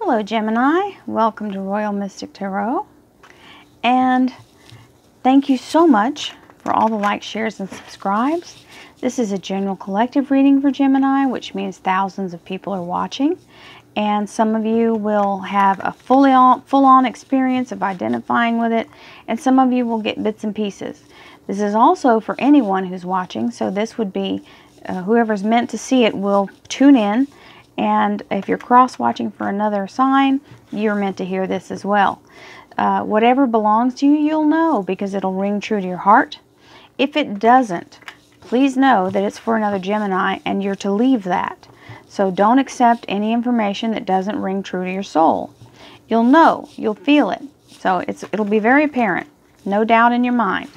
Hello Gemini, welcome to Royal Mystic Tarot, and thank you so much for all the likes, shares, and subscribes. This is a general collective reading for Gemini, which means thousands of people are watching, and some of you will have a full-on experience of identifying with it, and some of you will get bits and pieces. This is also for anyone who's watching, so this would be whoever's meant to see it will tune in. And if you're cross-watching for another sign, you're meant to hear this as well. Whatever belongs to you, you'll know because it'll ring true to your heart. If it doesn't, please know that it's for another Gemini and you're to leave that. So don't accept any information that doesn't ring true to your soul. You'll know, you'll feel it. So it'll be very apparent, no doubt in your mind.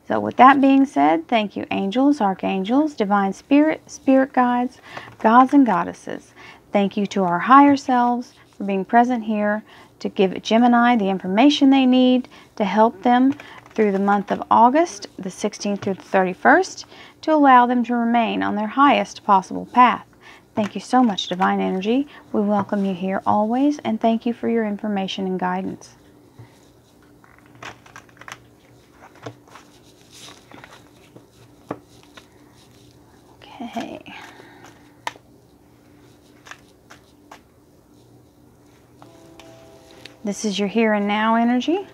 So with that being said, thank you angels, archangels, divine spirit, spirit guides, gods and goddesses. Thank you to our higher selves for being present here to give Gemini the information they need to help them through the month of August, the 16th through the 31st, to allow them to remain on their highest possible path. Thank you so much, Divine Energy. We welcome you here always, and thank you for your information and guidance. Okay. This is your here and now energy.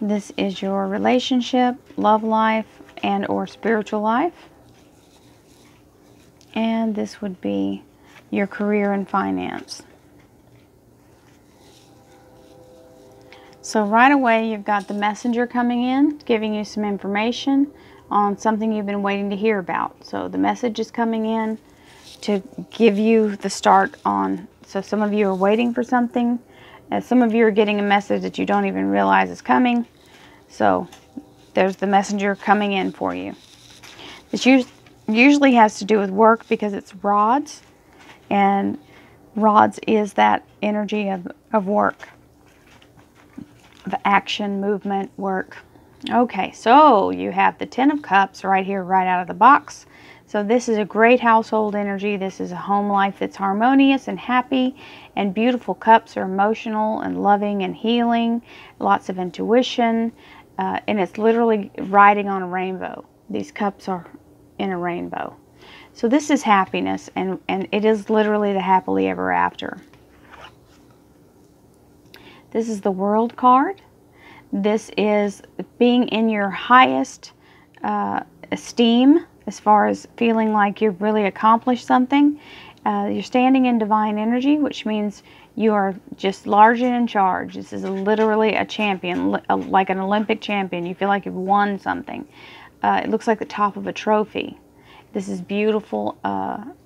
This is your relationship, love life, and or spiritual life. And this would be your career and finance. So right away, you've got the messenger coming in, giving you some information on something you've been waiting to hear about. So the message is coming in to give you the start on. So some of you are waiting for something. Some of you are getting a message that you don't even realize is coming. So there's the messenger coming in for you. This usually has to do with work because it's rods. And rods is that energy of work. Of action, movement, work. Okay, so you have the Ten of Cups right here, right out of the box. So this is a great household energy. This is a home life that's harmonious and happy, and beautiful cups are emotional and loving and healing, lots of intuition, and it's literally riding on a rainbow. These cups are in a rainbow. So this is happiness, and it is literally the happily ever after. This is the World card. This is being in your highest esteem as far as feeling like you've really accomplished something. You're standing in divine energy, which means you are just large and in charge. This is literally a champion, like an Olympic champion. You feel like you've won something. It looks like the top of a trophy. This is beautiful,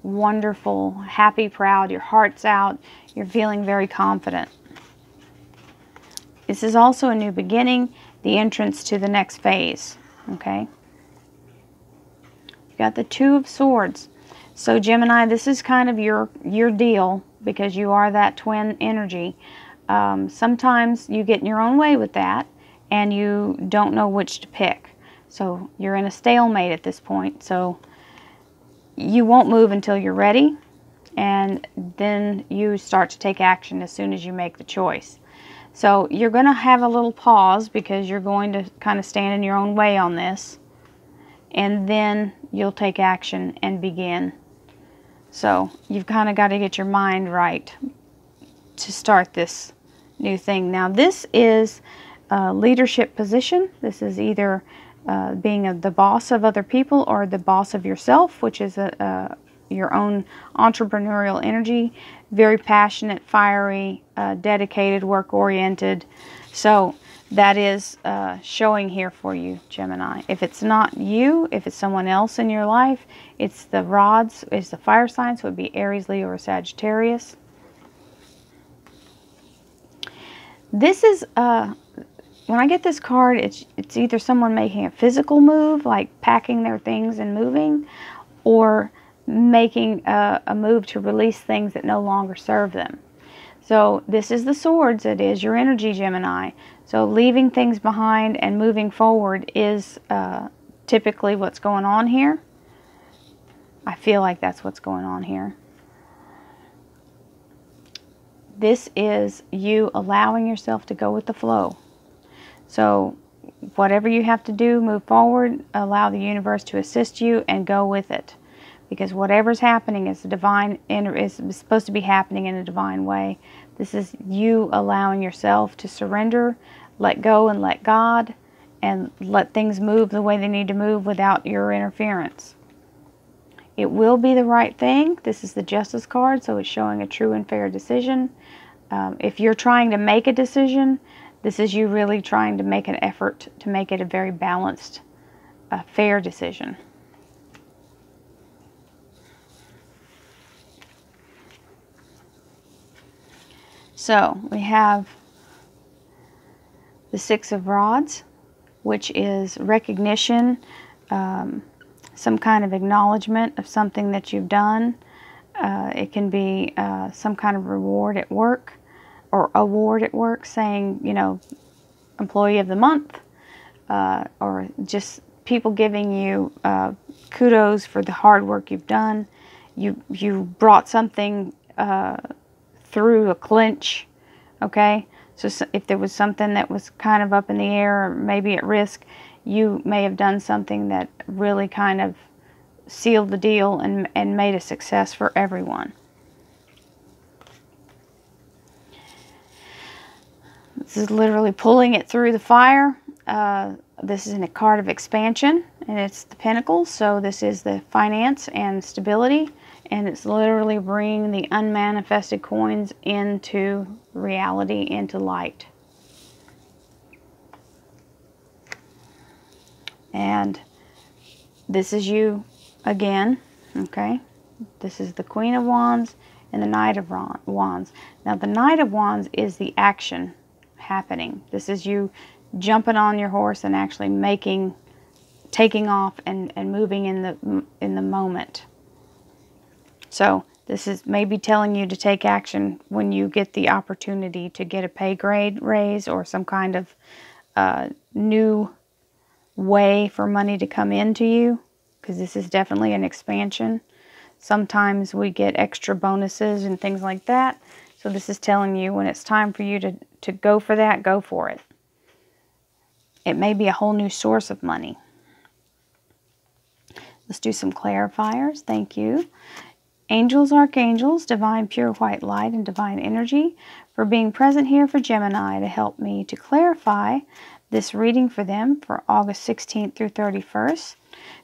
wonderful, happy, proud. Your heart's out. You're feeling very confident. This is also a new beginning, the entrance to the next phase, okay? You got the Two of Swords. So Gemini, this is kind of your deal because you are that twin energy. Sometimes you get in your own way with that and you don't know which to pick. So you're in a stalemate at this point. So you won't move until you're ready, and then you start to take action as soon as you make the choice. So you're going to have a little pause because you're going to kind of stand in your own way on this. And then you'll take action and begin. So you've kind of got to get your mind right to start this new thing. Now this is a leadership position. This is either being the boss of other people or the boss of yourself, which is your own entrepreneurial energy. Very passionate, fiery, dedicated, work-oriented. So that is showing here for you, Gemini. If it's not you, if it's someone else in your life, it's the rods, it's the fire signs, so it would be Aries, Leo, or Sagittarius. This is, when I get this card, it's either someone making a physical move, like packing their things and moving, or making a move to release things that no longer serve them. So this is the Swords. It is your energy, Gemini. So leaving things behind and moving forward is typically what's going on here. I feel like that's what's going on here. This is you allowing yourself to go with the flow. So whatever you have to do, move forward, allow the universe to assist you and go with it. Because whatever's happening is is supposed to be happening in a divine way. This is you allowing yourself to surrender, let go and let God, and let things move the way they need to move without your interference. It will be the right thing. This is the Justice card, so it's showing a true and fair decision. If you're trying to make a decision, this is you really trying to make an effort to make it a very balanced, fair decision. So we have the Six of Rods, which is recognition, some kind of acknowledgement of something that you've done. It can be some kind of reward at work or award at work, saying, you know, Employee of the Month, or just people giving you kudos for the hard work you've done. You brought something through a clinch, okay? So if there was something that was kind of up in the air or maybe at risk, you may have done something that really kind of sealed the deal and made a success for everyone. This is literally pulling it through the fire. This is in a card of expansion, and it's the Pentacles, so this is the finance and stability, and it's literally bringing the unmanifested coins into reality, into light. And this is you again, okay? This is the Queen of Wands and the Knight of Wands. Now, the Knight of Wands is the action happening. This is you jumping on your horse and actually taking off and moving in the moment. So this is maybe telling you to take action when you get the opportunity to get a pay grade raise or some kind of new way for money to come into you, because this is definitely an expansion. Sometimes we get extra bonuses and things like that. So this is telling you when it's time for you to go for that, go for it. It may be a whole new source of money. Let's do some clarifiers. Thank you. Angels, archangels, divine pure white light, and divine energy for being present here for Gemini to help me to clarify this reading for them for August 16th through 31st,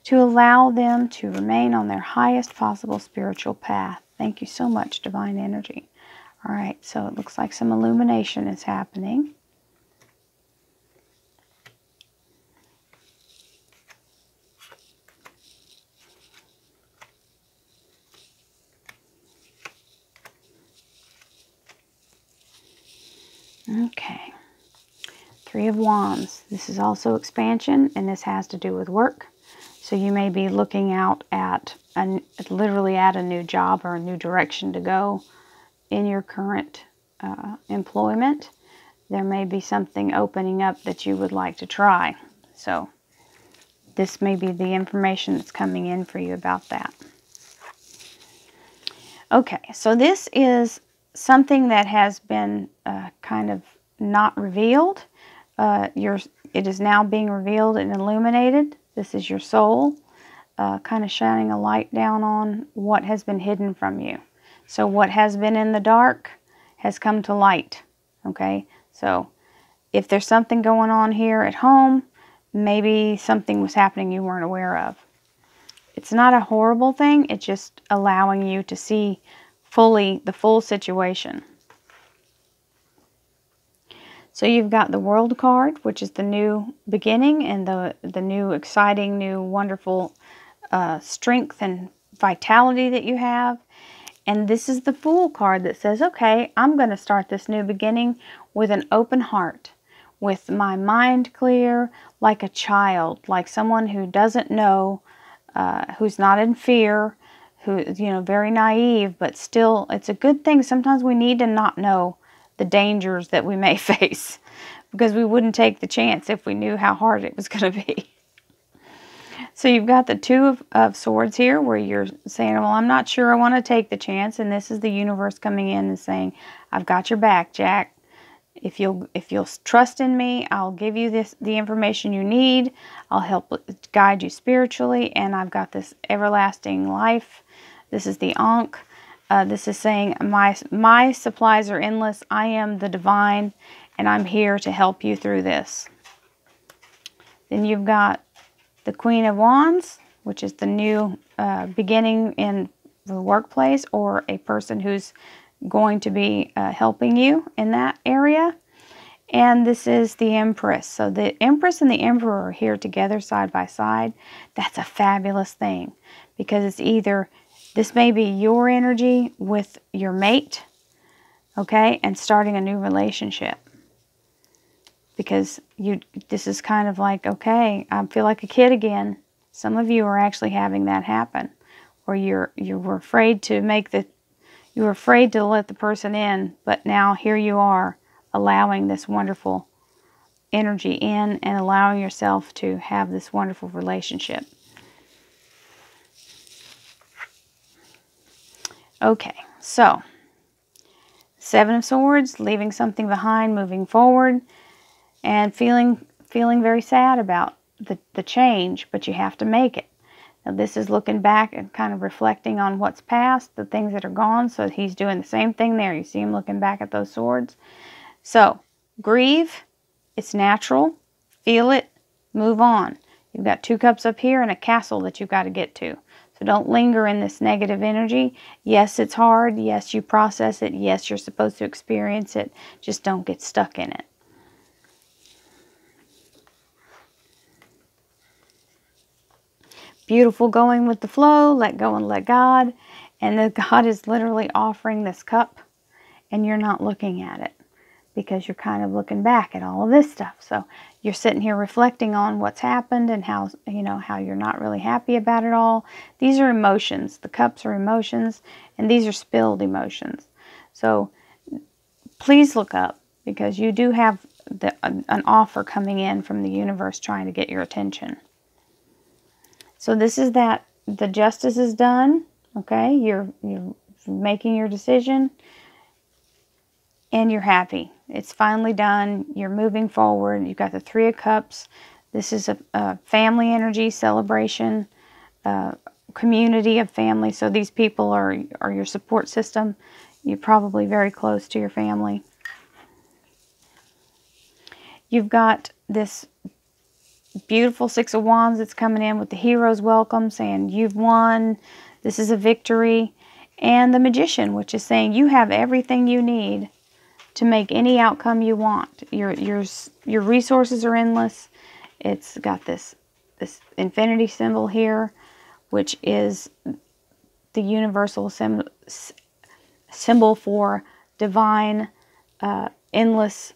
to allow them to remain on their highest possible spiritual path. Thank you so much, divine energy. All right, so it looks like some illumination is happening. Okay. Three of Wands. This is also expansion, and this has to do with work. So you may be looking out at literally at a new job or a new direction to go in your current employment. There may be something opening up that you would like to try. So this may be the information that's coming in for you about that. Okay, so this is something that has been kind of not revealed. It is now being revealed and illuminated. This is your soul kind of shining a light down on what has been hidden from you. So what has been in the dark has come to light, okay? So if there's something going on here at home, maybe something was happening you weren't aware of. It's not a horrible thing. It's just allowing you to see fully the full situation. So you've got the World card, which is the new beginning and the new exciting, new wonderful strength and vitality that you have. And this is the Fool card that says, okay, I'm going to start this new beginning with an open heart, with my mind clear, like a child, like someone who doesn't know, who's not in fear, who is, you know, very naive, but still, it's a good thing. Sometimes we need to not know the dangers that we may face, because we wouldn't take the chance if we knew how hard it was going to be. So you've got the Two of Swords here where you're saying, well, I'm not sure I want to take the chance. And this is the universe coming in and saying, I've got your back, Jack. If you'll trust in me, I'll give you the information you need. I'll help guide you spiritually. And I've got this everlasting life. This is the Ankh. This is saying, my supplies are endless. I am the divine, and I'm here to help you through this. Then you've got the Queen of Wands, which is the new beginning in the workplace, or a person who's going to be helping you in that area. And this is the Empress. So the Empress and the Emperor are here together side by side. That's a fabulous thing, because it's either, this may be your energy with your mate, okay, and starting a new relationship. Because this is kind of like, okay, I feel like a kid again. Some of you are actually having that happen, or you were afraid to you were afraid to let the person in, but now here you are, allowing this wonderful energy in and allowing yourself to have this wonderful relationship. Okay, so Seven of Swords, leaving something behind, moving forward. And feeling very sad about the change, but you have to make it. Now this is looking back and kind of reflecting on what's past, the things that are gone. So he's doing the same thing there. You see him looking back at those swords. So grieve, it's natural. Feel it, move on. You've got 2 cups up here and a castle that you've got to get to. So don't linger in this negative energy. Yes, it's hard. Yes, you process it. Yes, you're supposed to experience it. Just don't get stuck in it. Beautiful, going with the flow, let go and let God. And the God is literally offering this cup, and you're not looking at it because you're kind of looking back at all of this stuff. So you're sitting here reflecting on what's happened and how, how you're not really happy about it all. These are emotions. The cups are emotions, and these are spilled emotions. So please look up, because you do have an offer coming in from the universe trying to get your attention. So this is that the justice is done, okay? You're making your decision, and you're happy. It's finally done. You're moving forward. You've got the 3 of Cups. This is a family energy, celebration, community of family. So these people are your support system. You're probably very close to your family. You've got this beautiful 6 of Wands that's coming in with the hero's welcome, saying you've won. This is a victory. And the Magician, which is saying you have everything you need to make any outcome you want. Your resources are endless. It's got this infinity symbol here, which is the universal symbol for divine, endless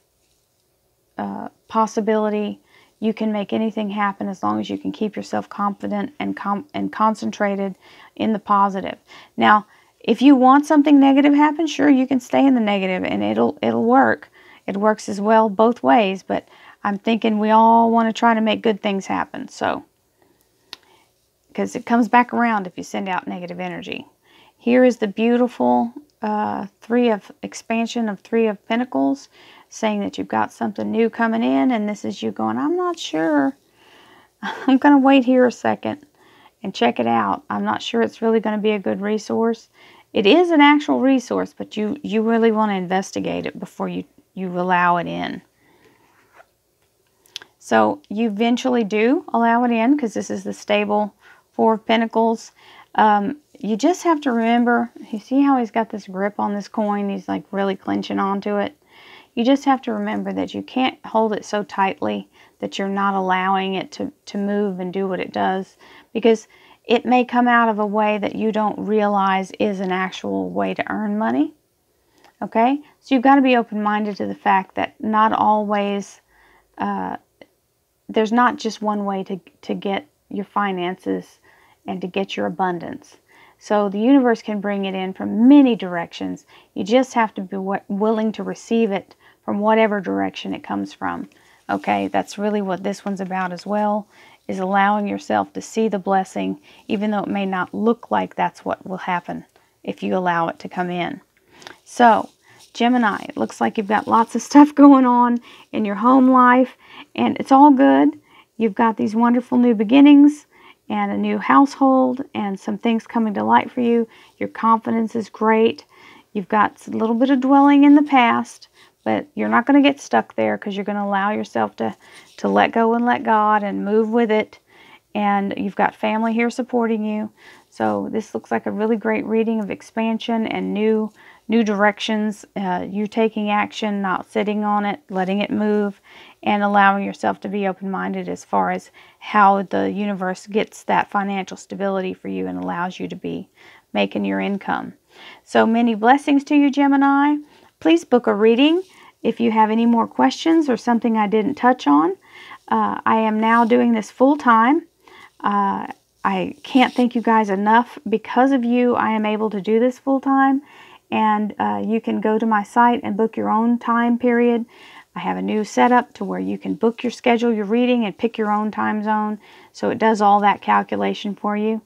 possibility. You can make anything happen as long as you can keep yourself confident and concentrated in the positive. Now, if you want something negative to happen, sure, you can stay in the negative and it'll work. It works as well both ways, but I'm thinking we all want to try to make good things happen. So, because it comes back around if you send out negative energy. Here is the beautiful 3 of expansion of 3 of Pentacles, saying that you've got something new coming in, and this is you going, I'm not sure. I'm going to wait here a second and check it out. I'm not sure it's really going to be a good resource. It is an actual resource, but you really want to investigate it before you allow it in. So you eventually do allow it in, because this is the stable 4 of Pentacles. You just have to remember, you see how he's got this grip on this coin? He's like really clenching onto it. You just have to remember that you can't hold it so tightly that you're not allowing it to move and do what it does, because it may come out of a way that you don't realize is an actual way to earn money. Okay? So you've got to be open-minded to the fact that not always, there's not just one way to get your finances and to get your abundance. So the universe can bring it in from many directions. You just have to be willing to receive it from whatever direction it comes from. Okay, that's really what this one's about as well, is allowing yourself to see the blessing, even though it may not look like that's what will happen if you allow it to come in. So, Gemini, it looks like you've got lots of stuff going on in your home life, and it's all good. You've got these wonderful new beginnings and a new household and some things coming to light for you. Your confidence is great. You've got a little bit of dwelling in the past, but you're not going to get stuck there because you're going to allow yourself to let go and let God and move with it. And you've got family here supporting you. So this looks like a really great reading of expansion and new directions, you taking action, not sitting on it, letting it move, and allowing yourself to be open-minded as far as how the universe gets that financial stability for you and allows you to be making your income. So many blessings to you, Gemini. Please book a reading if you have any more questions or something I didn't touch on. I am now doing this full-time. I can't thank you guys enough. Because of you, I am able to do this full-time. And you can go to my site and book your own time period. I have a new setup to where you can book your schedule, your reading, and pick your own time zone. So it does all that calculation for you.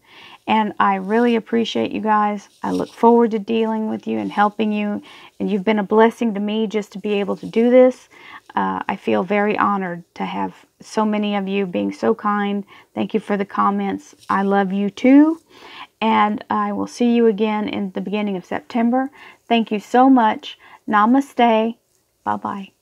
And I really appreciate you guys. I look forward to dealing with you and helping you. And you've been a blessing to me just to be able to do this. I feel very honored to have so many of you being so kind. Thank you for the comments. I love you too. And I will see you again in the beginning of September. Thank you so much. Namaste. Bye-bye.